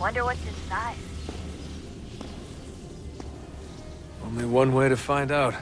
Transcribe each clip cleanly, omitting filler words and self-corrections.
Wonder what's inside. Only one way to find out.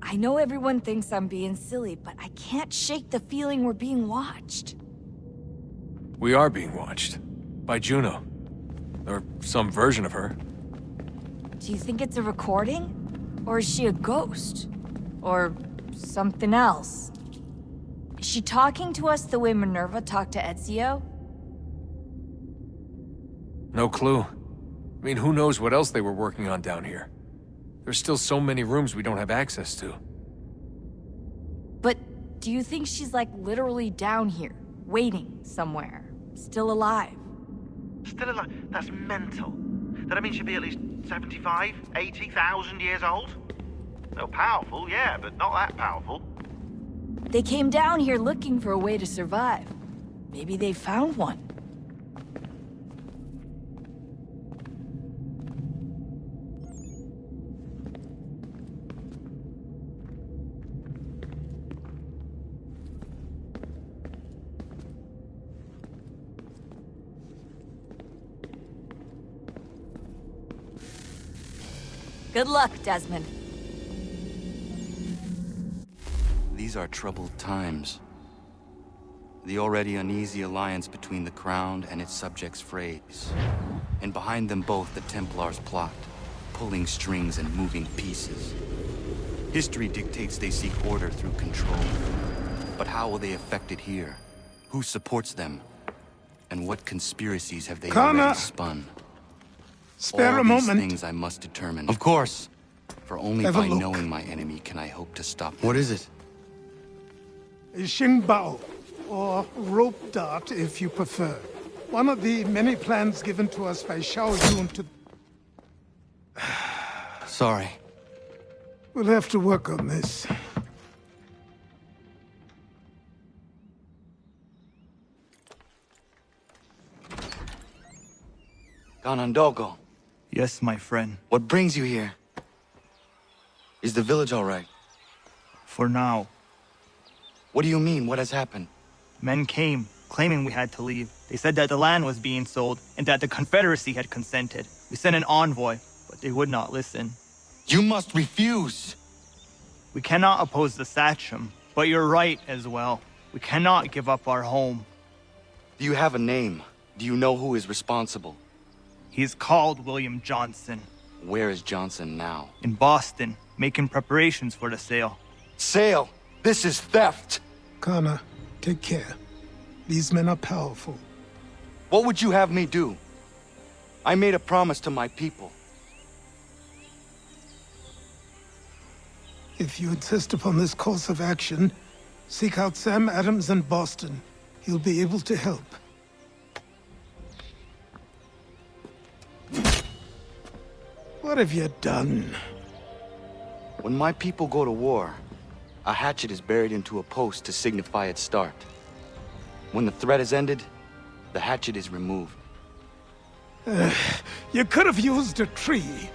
I know everyone thinks I'm being silly, but I can't shake the feeling we're being watched. We are being watched. By Juno. Or some version of her. Do you think it's a recording? Or is she a ghost? Or something else? Is she talking to us the way Minerva talked to Ezio? No clue. I mean, who knows what else they were working on down here? There's still so many rooms we don't have access to. But do you think she's like literally down here, waiting somewhere, still alive? Still alive? That's mental. That means she'd be at least 75, 80,000 years old? No, powerful, yeah, but not that powerful. They came down here looking for a way to survive. Maybe they found one. Good luck, Desmond. These are troubled times. The already uneasy alliance between the Crown and its subjects frays. And behind them both the Templars plot, pulling strings and moving pieces. History dictates they seek order through control. But how will they affect it here? Who supports them? And what conspiracies have they already spun? Spare a All these moment. things I must determine. Of course. For only Have a by look. knowing my enemy can I hope to stop them. What is it? A Xingbao, or rope dart if you prefer. One of the many plans given to us by Xiao Yun to... Sorry. We'll have to work on this. Ganondogo, Yes, my friend. what brings you here? Is the village all right? For now. What do you mean? What has happened? Men came, claiming we had to leave. They said that the land was being sold, and that the Confederacy had consented. We sent an envoy, but they would not listen. You must refuse! We cannot oppose the Sachem, but you're right as well. We cannot give up our home. Do you have a name? Do you know who is responsible? He's called William Johnson, Where is Johnson now? in Boston, making preparations for the sale. Sale! This is theft! Kana, take care. These men are powerful. What would you have me do? I made a promise to my people. If you insist upon this course of action, seek out Sam Adams in Boston. He'll be able to help. What have you done? When my people go to war, a hatchet is buried into a post to signify its start. When the threat is ended, the hatchet is removed. You could have used a tree.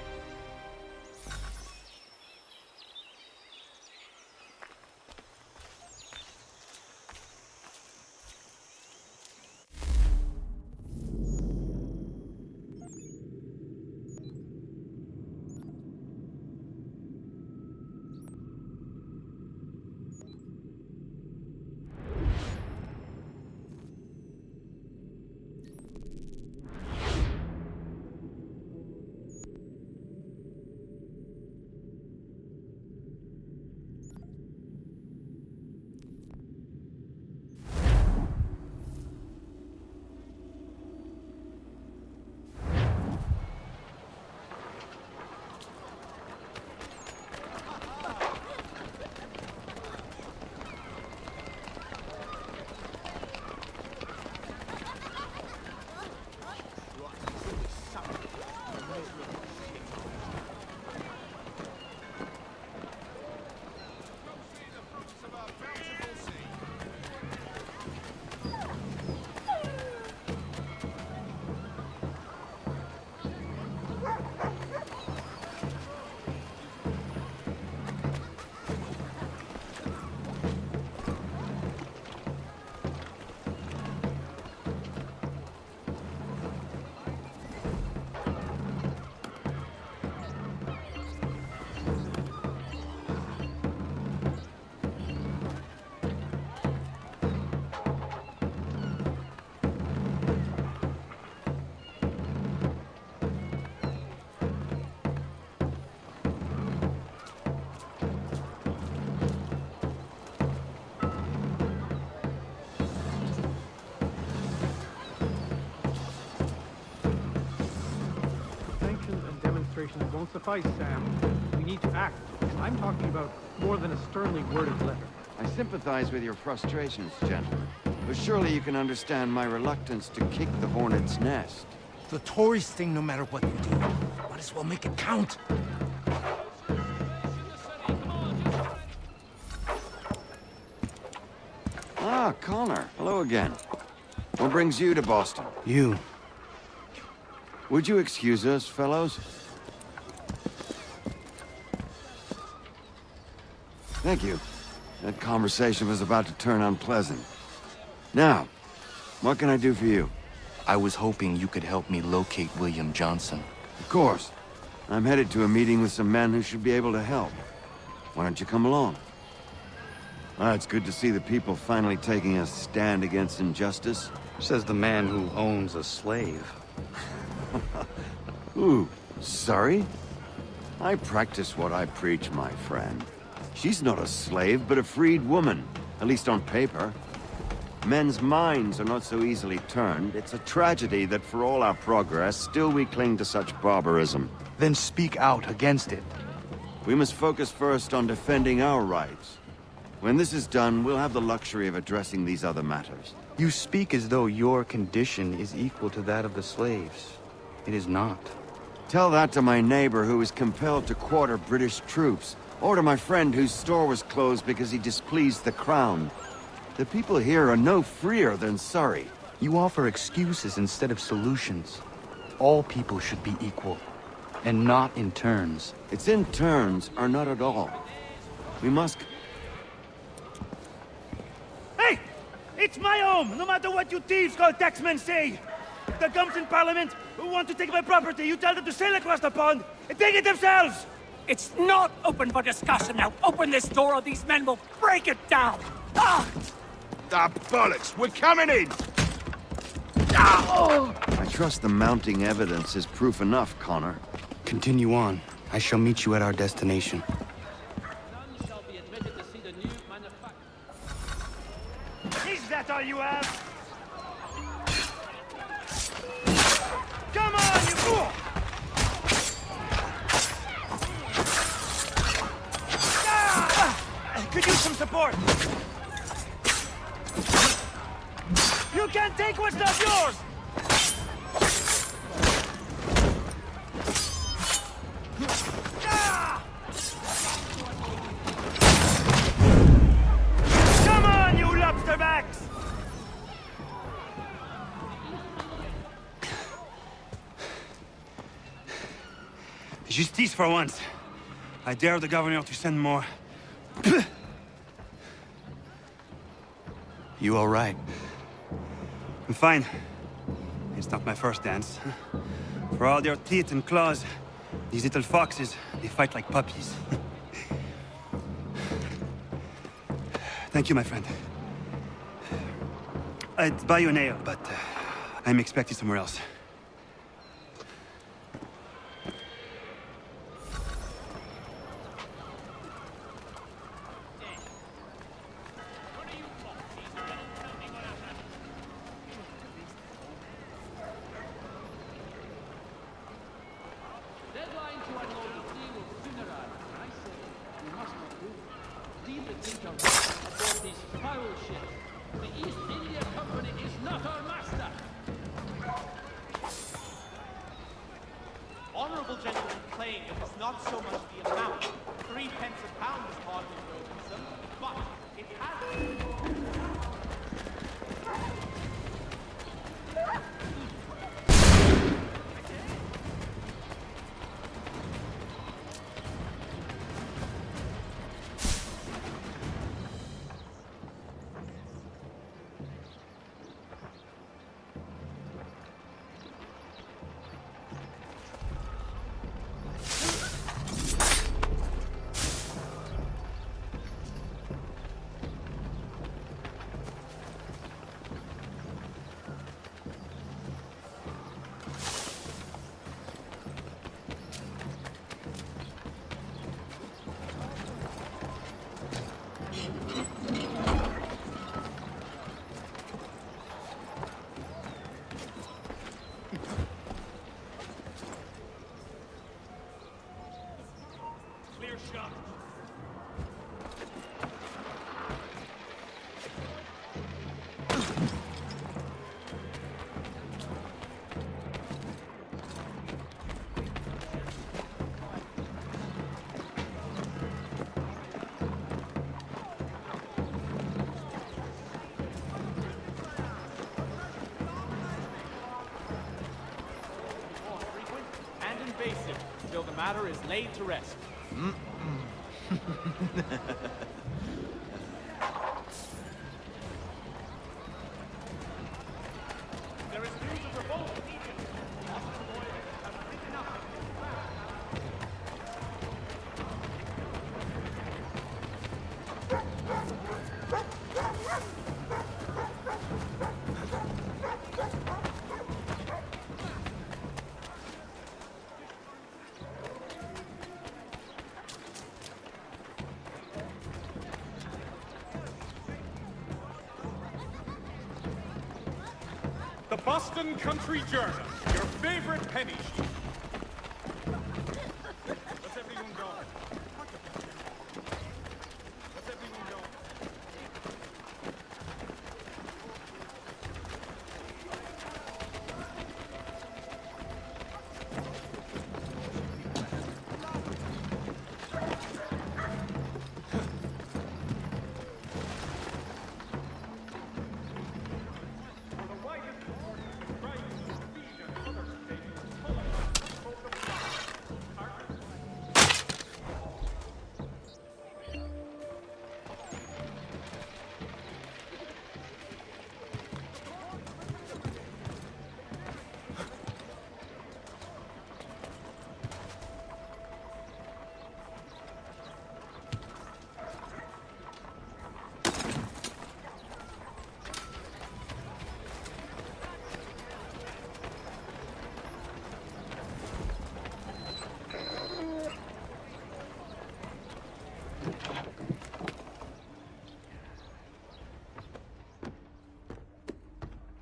won't suffice, Sam. We need to act. I'm talking about more than a sternly worded letter. I sympathize with your frustrations, gentlemen. But surely you can understand my reluctance to kick the hornet's nest. The tourist thing, no matter what you do, might as well make it count. Ah, Connor. Hello again. What brings you to Boston? You. Would you excuse us, fellows? Thank you. That conversation was about to turn unpleasant. Now, what can I do for you? I was hoping you could help me locate William Johnson. Of course. I'm headed to a meeting with some men who should be able to help. Why don't you come along? Ah, it's good to see the people finally taking a stand against injustice. Says the man who owns a slave. Ooh, sorry? I practice what I preach, my friend. She's not a slave, but a freed woman, at least on paper. Men's minds are not so easily turned. It's a tragedy that for all our progress, still we cling to such barbarism. Then speak out against it. We must focus first on defending our rights. When this is done, we'll have the luxury of addressing these other matters. You speak as though your condition is equal to that of the slaves. It is not. Tell that to my neighbor who was compelled to quarter British troops, or to my friend whose store was closed because he displeased the crown. The people here are no freer than Surrey. You offer excuses instead of solutions. All people should be equal, and not in turns. It's in turns, or not at all. We must... Hey! It's my home, no matter what you thieves called taxmen say! If the gums in Parliament who want to take my property, you tell them to sail across the pond and take it themselves! It's not open for discussion now. Open this door or these men will break it down. Ah! Ah, bollocks! We're coming in! Ah! I trust the mounting evidence is proof enough, Connor. Continue on. I shall meet you at our destination. Is that all you have? Come on, you fool! Could use some support. You can't take what's not yours! Come on, you lobsterbacks! Justice for once. I dare the governor to send more. You all right? I'm fine. It's not my first dance. For all their teeth and claws, these little foxes, they fight like puppies. Thank you, my friend. I'd buy you an ale, but I'm expecting somewhere else. Honourable gentlemen claim it is not so much the amount. 3 pence a pound is hardly burdensome, but it has... the matter is laid to rest. There is news of revolt in Egypt. The Ottoman warriors have risen up against the crown. The Boston Country Journal, your favorite penny sheet. What's everyone going? What's everyone going?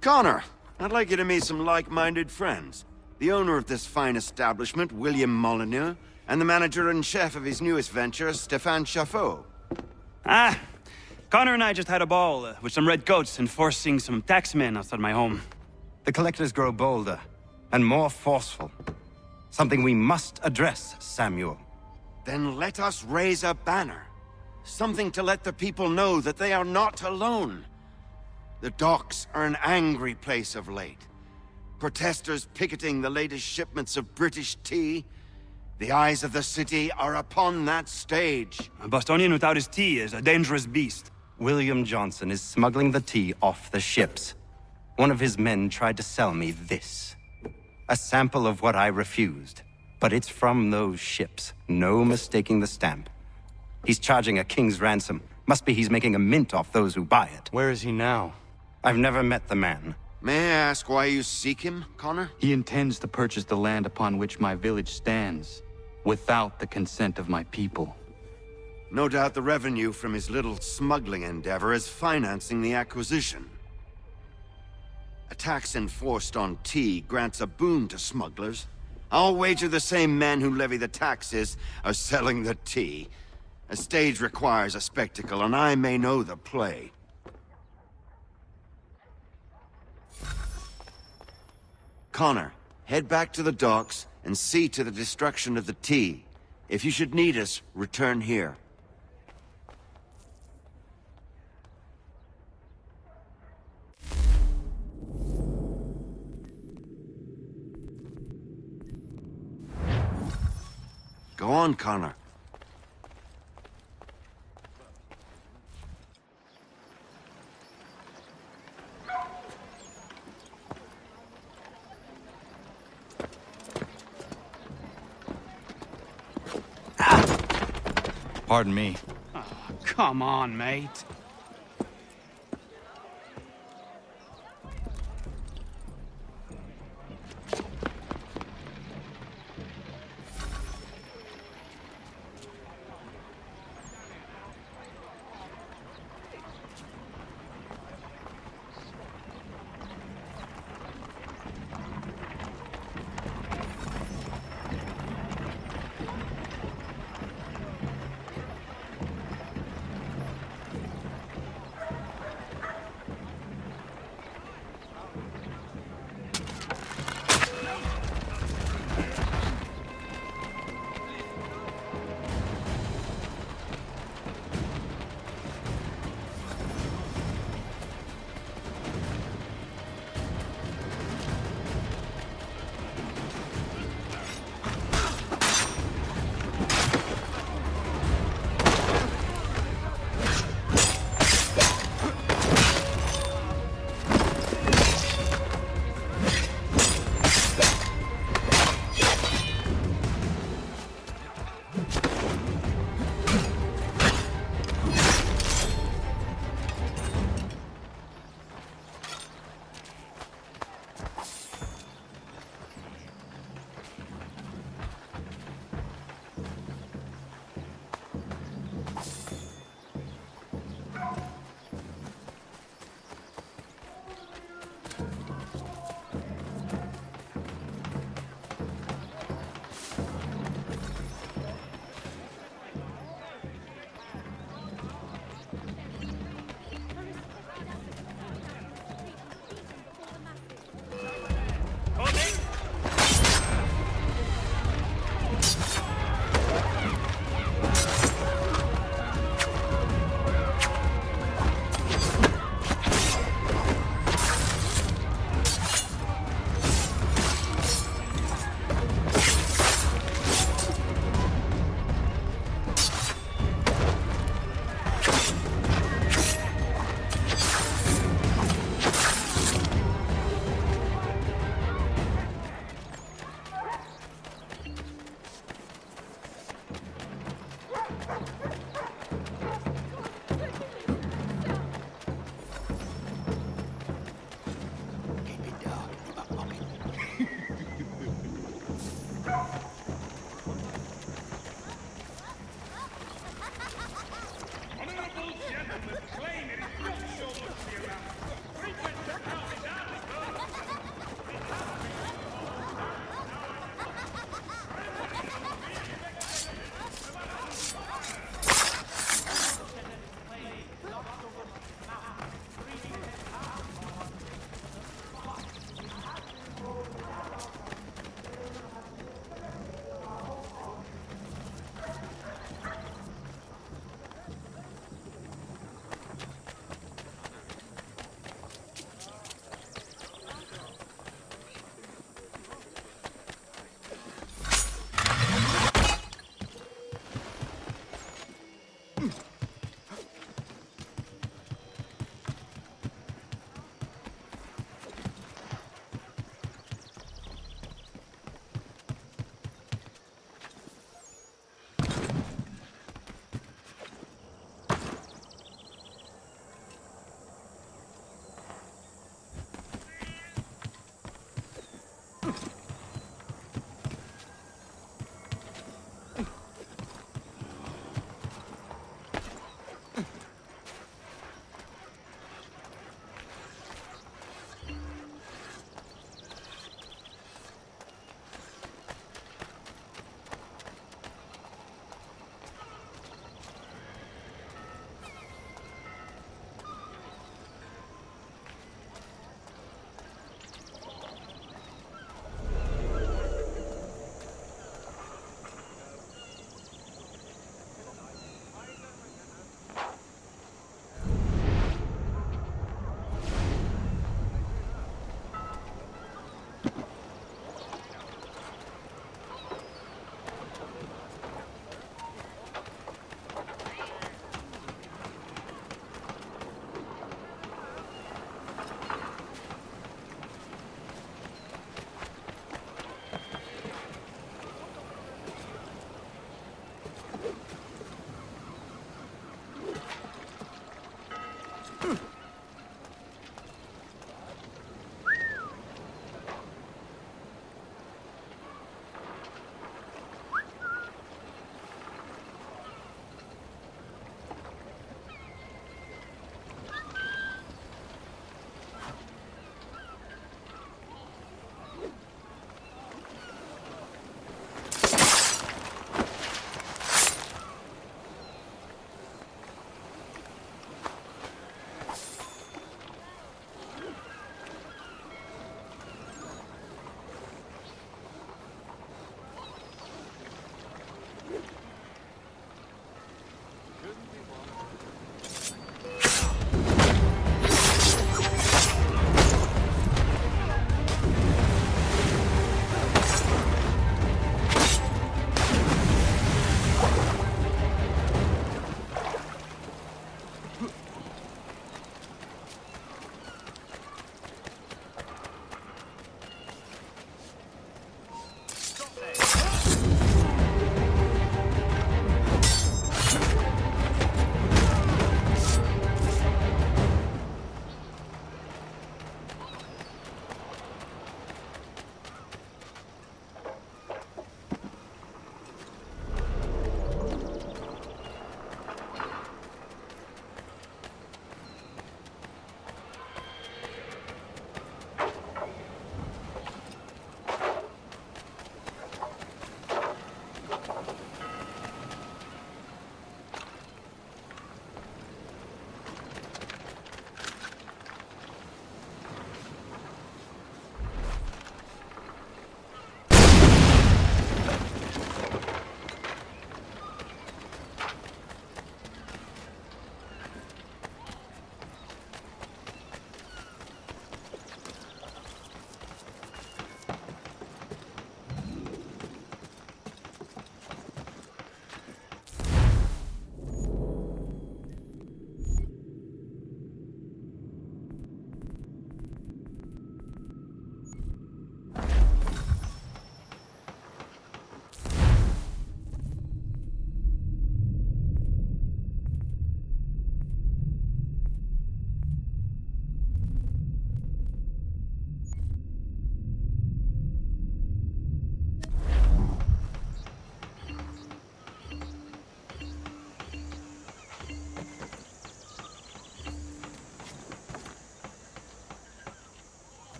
Connor, I'd like you to meet some like-minded friends. The owner of this fine establishment, William Molyneux, and the manager and chef of his newest venture, Stéphane Chaffeau. Ah, Connor and I just had a ball with some red coats enforcing some taxmen outside my home. The collectors grow bolder and more forceful. Something we must address, Samuel. Then let us raise a banner. Something to let the people know that they are not alone. The docks are an angry place of late. Protesters picketing the latest shipments of British tea. The eyes of the city are upon that stage. A Bostonian without his tea is a dangerous beast. William Johnson is smuggling the tea off the ships. One of his men tried to sell me this. A sample of what I refused. But it's from those ships. No mistaking the stamp. He's charging a king's ransom. Must be he's making a mint off those who buy it. Where is he now? I've never met the man. May I ask why you seek him, Connor? He intends to purchase the land upon which my village stands, without the consent of my people. No doubt the revenue from his little smuggling endeavor is financing the acquisition. A tax enforced on tea grants a boon to smugglers. I'll wager the same men who levy the taxes are selling the tea. A stage requires a spectacle, and I may know the play. Connor, head back to the docks and see to the destruction of the tea. If you should need us, return here. Go on, Connor. Pardon me. Oh, come on, mate.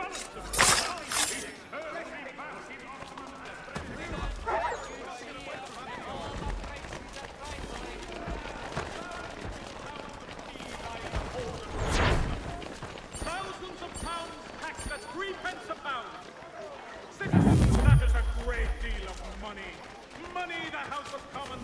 Thousands of pounds taxed at 3 pence a pound. Citizens, that is a great deal of money. Money the House of Commons